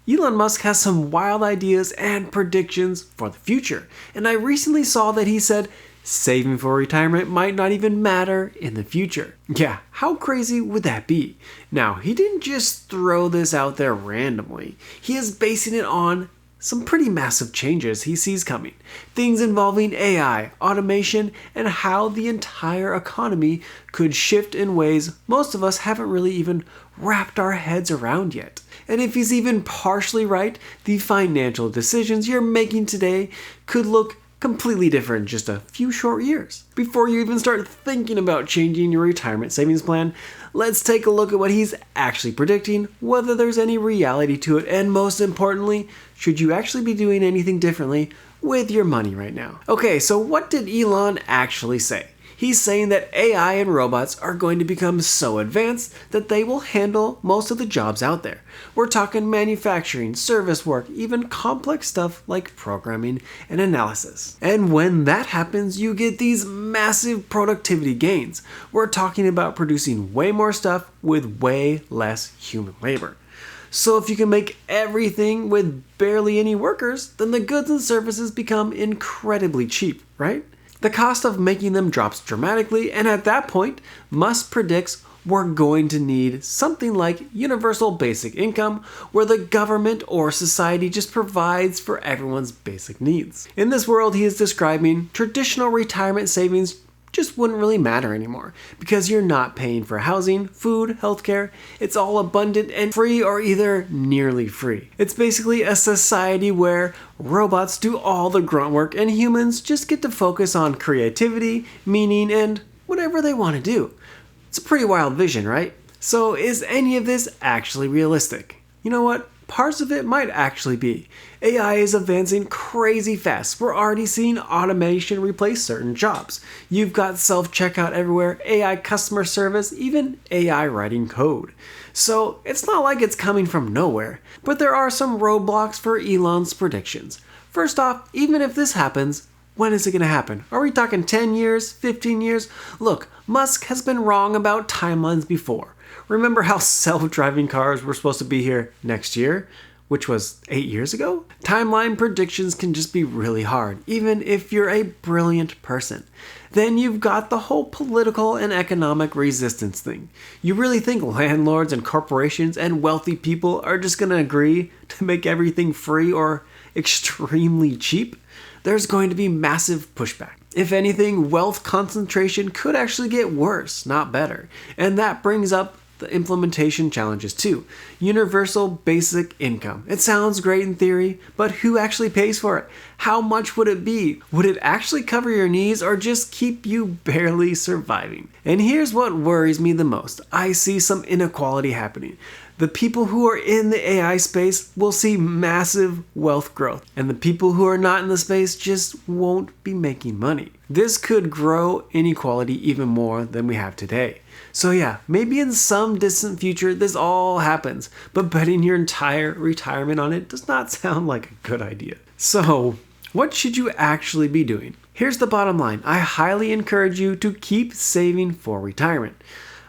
Elon Musk has some wild ideas and predictions for the future, and I recently saw that he said saving for retirement might not even matter in the future. Yeah, how crazy would that be? Now, he didn't just throw this out there randomly. He is basing it on some pretty massive changes he sees coming. Things involving AI, automation, and how the entire economy could shift in ways most of us haven't really even wrapped our heads around yet. And if he's even partially right, the financial decisions you're making today could look completely different in just a few short years. Before you even start thinking about changing your retirement savings plan, let's take a look at what he's actually predicting, whether there's any reality to it, and most importantly, should you actually be doing anything differently with your money right now? Okay, so what did Elon actually say? He's saying that AI and robots are going to become so advanced that they will handle most of the jobs out there. We're talking manufacturing, service work, even complex stuff like programming and analysis. And when that happens, you get these massive productivity gains. We're talking about producing way more stuff with way less human labor. So if you can make everything with barely any workers, then the goods and services become incredibly cheap, right? The cost of making them drops dramatically, and at that point, Musk predicts we're going to need something like universal basic income, where the government or society just provides for everyone's basic needs. In this world he is describing, traditional retirement savings just wouldn't really matter anymore, because you're not paying for housing, food, healthcare. It's all abundant and free, or either nearly free. It's basically a society where robots do all the grunt work and humans just get to focus on creativity, meaning, and whatever they want to do. It's a pretty wild vision, right? So is any of this actually realistic? You know what? Parts of it might actually be. AI is advancing crazy fast. We're already seeing automation replace certain jobs. You've got self-checkout everywhere, AI customer service, even AI writing code. So it's not like it's coming from nowhere, but there are some roadblocks for Elon's predictions. First off, even if this happens, when is it going to happen? Are we talking 10 years, 15 years? Look, Musk has been wrong about timelines before. Remember how self-driving cars were supposed to be here next year, which was 8 years ago? Timeline predictions can just be really hard, even if you're a brilliant person. Then you've got the whole political and economic resistance thing. You really think landlords and corporations and wealthy people are just going to agree to make everything free or extremely cheap? There's going to be massive pushback. If anything, wealth concentration could actually get worse, not better. And that brings up the implementation challenges too. Universal basic income. It sounds great in theory, but who actually pays for it? How much would it be? Would it actually cover your needs or just keep you barely surviving? And here's what worries me the most. I see some inequality happening. The people who are in the AI space will see massive wealth growth, and the people who are not in the space just won't be making money. This could grow inequality even more than we have today. So yeah, maybe in some distant future this all happens, but betting your entire retirement on it does not sound like a good idea. So, what should you actually be doing? Here's the bottom line. I highly encourage you to keep saving for retirement.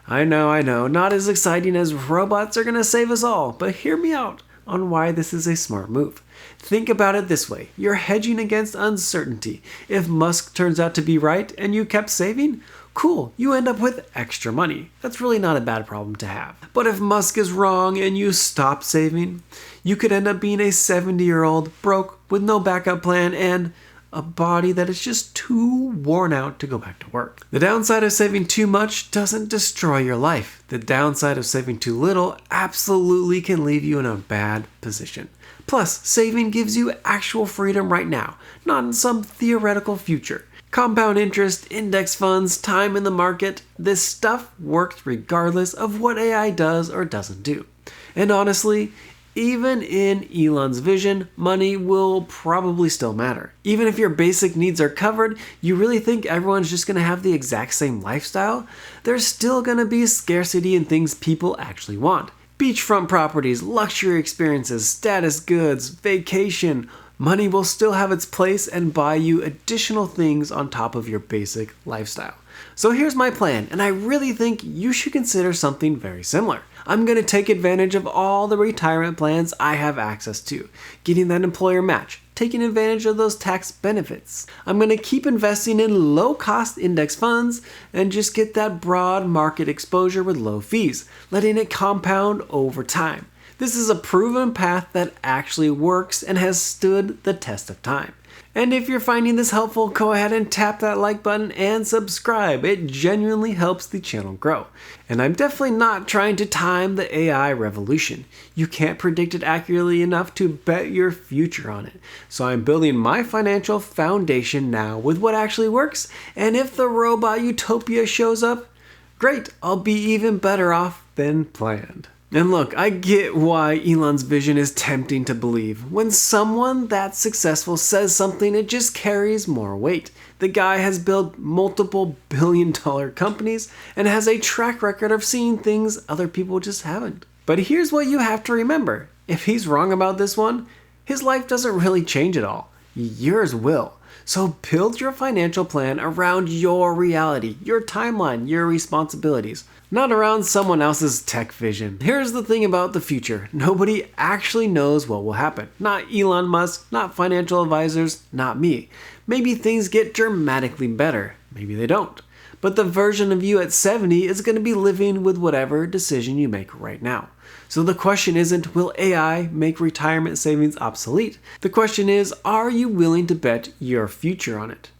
I know, not as exciting as robots are gonna save us all, but hear me out on why this is a smart move. Think about it this way. You're hedging against uncertainty. If Musk turns out to be right and you kept saving, cool, you end up with extra money. That's really not a bad problem to have. But if Musk is wrong and you stop saving, you could end up being a 70-year-old broke with no backup plan and a body that is just too worn out to go back to work. The downside of saving too much doesn't destroy your life. The downside of saving too little absolutely can leave you in a bad position. Plus, saving gives you actual freedom right now, not in some theoretical future. Compound interest, index funds, time in the market, this stuff works regardless of what AI does or doesn't do. And honestly, even in Elon's vision, money will probably still matter. Even if your basic needs are covered, you really think everyone's just going to have the exact same lifestyle? There's still going to be scarcity in things people actually want. Beachfront properties, luxury experiences, status goods, vacation. Money will still have its place and buy you additional things on top of your basic lifestyle. So here's my plan, and I really think you should consider something very similar. I'm going to take advantage of all the retirement plans I have access to, getting that employer match, taking advantage of those tax benefits. I'm going to keep investing in low-cost index funds and just get that broad market exposure with low fees, letting it compound over time. This is a proven path that actually works and has stood the test of time. And if you're finding this helpful, go ahead and tap that like button and subscribe. It genuinely helps the channel grow. And I'm definitely not trying to time the AI revolution. You can't predict it accurately enough to bet your future on it. So I'm building my financial foundation now with what actually works. And if the robot utopia shows up, great, I'll be even better off than planned. And look, I get why Elon's vision is tempting to believe. When someone that successful says something, it just carries more weight. The guy has built multiple billion-dollar companies and has a track record of seeing things other people just haven't. But here's what you have to remember. If he's wrong about this one, his life doesn't really change at all. Yours will. So build your financial plan around your reality, your timeline, your responsibilities, not around someone else's tech vision. Here's the thing about the future. Nobody actually knows what will happen. Not Elon Musk, not financial advisors, not me. Maybe things get dramatically better. Maybe they don't. But the version of you at 70 is going to be living with whatever decision you make right now. So the question isn't, will AI make retirement savings obsolete? The question is, are you willing to bet your future on it?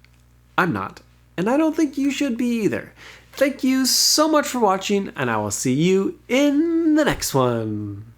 I'm not, and I don't think you should be either. Thank you so much for watching, and I will see you in the next one.